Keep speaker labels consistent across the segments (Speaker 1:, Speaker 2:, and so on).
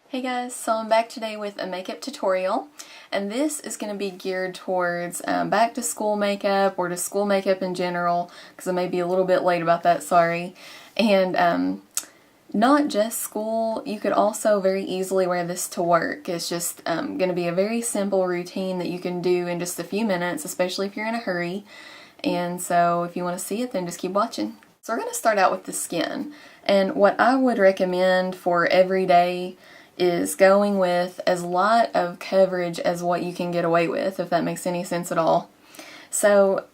Speaker 1: Hey guys, so I'm back today with a makeup tutorial, and this is going to be geared towards back to school makeup or to school makeup in general, because I may be a little bit late about that, sorry. And not just school, you could also very easily wear this to work. It's just going to be a very simple routine that you can do in just a few minutes, especially if you're in a hurry. And so if you want to see it, then just keep watching. So we're going to start out with the skin, and what I would recommend for every day is going with as lot of coverage as what you can get away with, if that makes any sense at all. So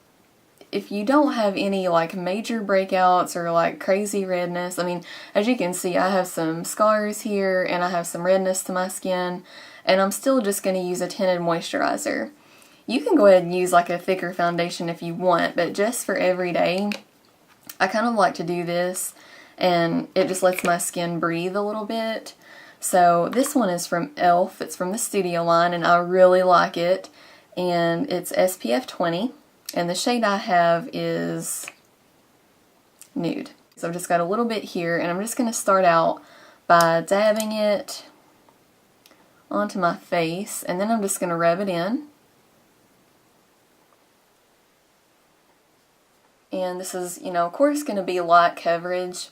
Speaker 1: if you don't have any like major breakouts or like crazy redness, I mean, as you can see, I have some scars here and I have some redness to my skin, and I'm still just going to use a tinted moisturizer. You can go ahead and use like a thicker foundation if you want, but just for every day, I kind of like to do this, and it just lets my skin breathe a little bit. So this one is from e.l.f. It's from the Studio line, and I really like it. And it's SPF 20, and the shade I have is Nude. So I've just got a little bit here, and I'm just going to start out by dabbing it onto my face, and then I'm just going to rub it in. And this is, of course going to be light coverage.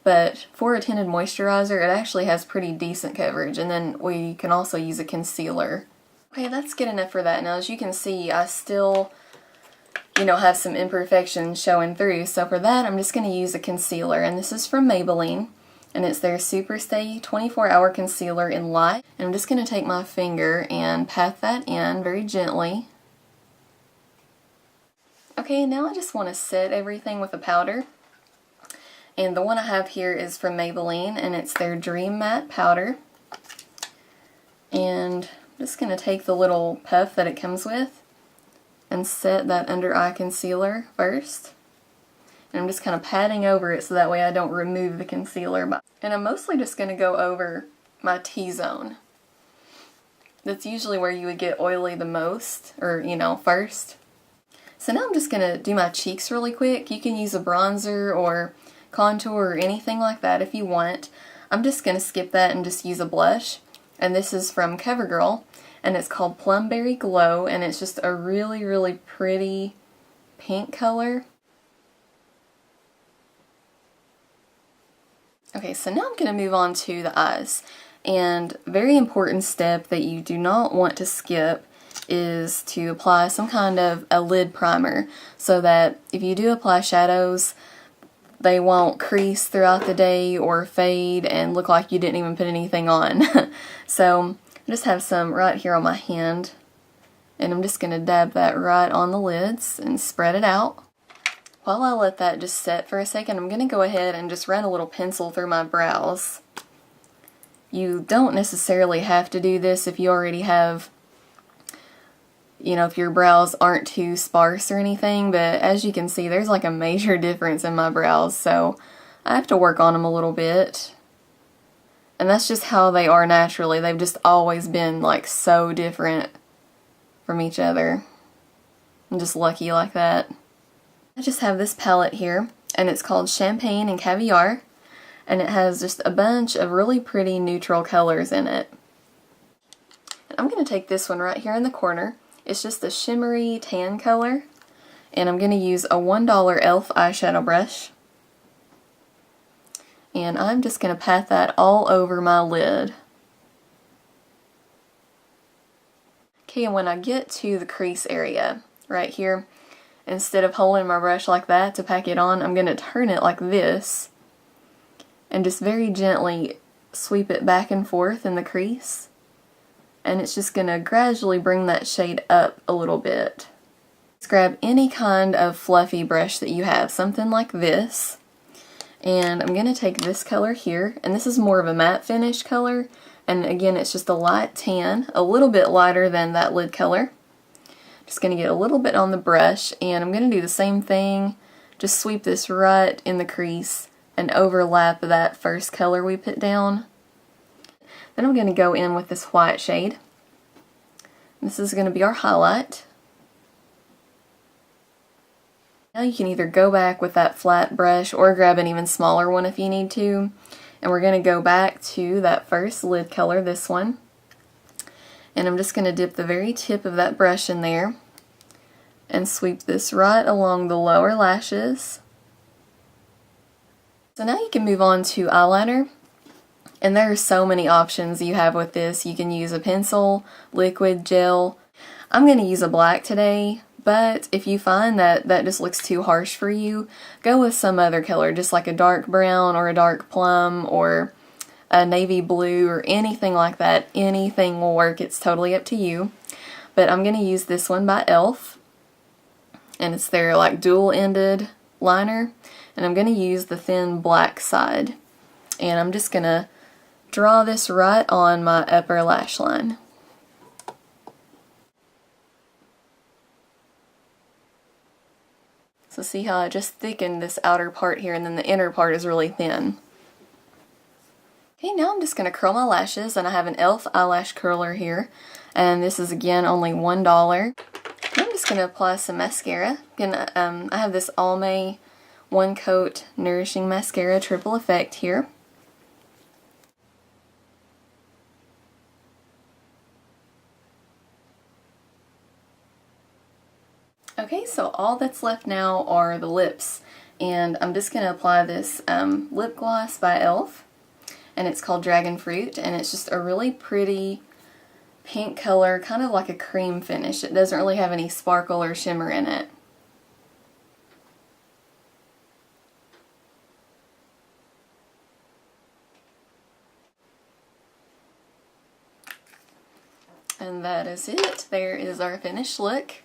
Speaker 1: But for a tinted moisturizer, it actually has pretty decent coverage, and then we can also use a concealer. Okay, that's good enough for that. Now, as you can see, I still, have some imperfections showing through, so for that, I'm just going to use a concealer, and this is from Maybelline, and it's their Superstay 24-Hour Concealer in Light, and I'm just going to take my finger and pat that in very gently. Okay, now I just want to set everything with a powder. And the one I have here is from Maybelline, and it's their Dream Matte powder. And I'm just going to take the little puff that it comes with and set that under eye concealer first. And I'm just kind of patting over it so that way I don't remove the concealer. And I'm mostly just going to go over my T-zone. That's usually where you would get oily the most, or, first. So now I'm just going to do my cheeks really quick. You can use a bronzer or contour or anything like that if you want. I'm just going to skip that and just use a blush, and this is from CoverGirl, and it's called Plumberry Glow, and it's just a really, really pretty pink color. Okay, so now I'm going to move on to the eyes, and very important step that you do not want to skip is to apply some kind of a lid primer, so that if you do apply shadows, they won't crease throughout the day or fade and look like you didn't even put anything on. So I just have some right here on my hand, and I'm just going to dab that right on the lids and spread it out. While I let that just set for a second, I'm going to go ahead and just run a little pencil through my brows. You don't necessarily have to do this if you already have, if your brows aren't too sparse or anything, but as you can see, there's like a major difference in my brows, so I have to work on them a little bit. And that's just how they are naturally. They've just always been like so different from each other. I'm just lucky like that. I just have this palette here, and it's called Champagne and Caviar, and it has just a bunch of really pretty neutral colors in it. And I'm going to take this one right here in the corner. It's just a shimmery tan color, and I'm going to use a $1 e.l.f. eyeshadow brush, and I'm just going to pat that all over my lid. Okay, and when I get to the crease area right here, instead of holding my brush like that to pack it on, I'm going to turn it like this and just very gently sweep it back and forth in the crease. And it's just going to gradually bring that shade up a little bit. Just grab any kind of fluffy brush that you have, something like this. And I'm going to take this color here, and this is more of a matte finish color. And again, it's just a light tan, a little bit lighter than that lid color. Just going to get a little bit on the brush, and I'm going to do the same thing. Just sweep this right in the crease and overlap that first color we put down. Then I'm going to go in with this white shade. This is going to be our highlight. Now you can either go back with that flat brush or grab an even smaller one if you need to, And we're going to go back to that first lid color, this one. And I'm just going to dip the very tip of that brush in there and sweep this right along the lower lashes. So now you can move on to eyeliner. And there are so many options you have with this. You can use a pencil, liquid, gel. I'm going to use a black today, but if you find that that just looks too harsh for you, go with some other color, just like a dark brown or a dark plum or a navy blue or anything like that. Anything will work. It's totally up to you. But I'm going to use this one by e.l.f. And it's their like dual-ended liner. And I'm going to use the thin black side. And I'm just going to draw this right on my upper lash line. So see how I just thickened this outer part here and then the inner part is really thin. Okay, now I'm just going to curl my lashes, and I have an e.l.f. eyelash curler here, and this is again only $1. I'm just going to apply some mascara. Again, I have this Almay One Coat Nourishing Mascara Triple Effect here. Okay, so all that's left now are the lips, and I'm just going to apply this lip gloss by e.l.f. and it's called Dragonfruit, and it's just a really pretty pink color, kind of like a cream finish. It doesn't really have any sparkle or shimmer in it. And that is it. There is our finished look.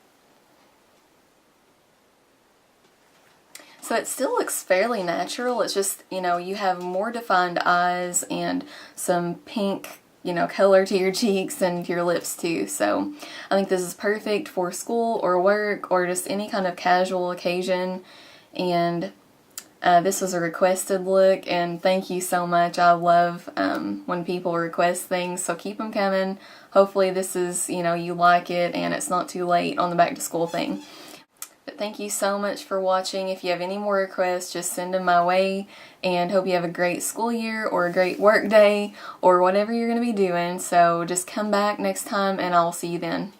Speaker 1: So it still looks fairly natural. It's just, you know, you have more defined eyes and some pink, you know, color to your cheeks and your lips too. So I think this is perfect for school or work or just any kind of casual occasion. And this was a requested look, and thank you so much. I love when people request things, so keep them coming. Hopefully this is, you know, you like it and it's not too late on the back to school thing. But thank you so much for watching. If you have any more requests, just send them my way, and hope you have a great school year or a great work day or whatever you're going to be doing. So just come back next time and I'll see you then.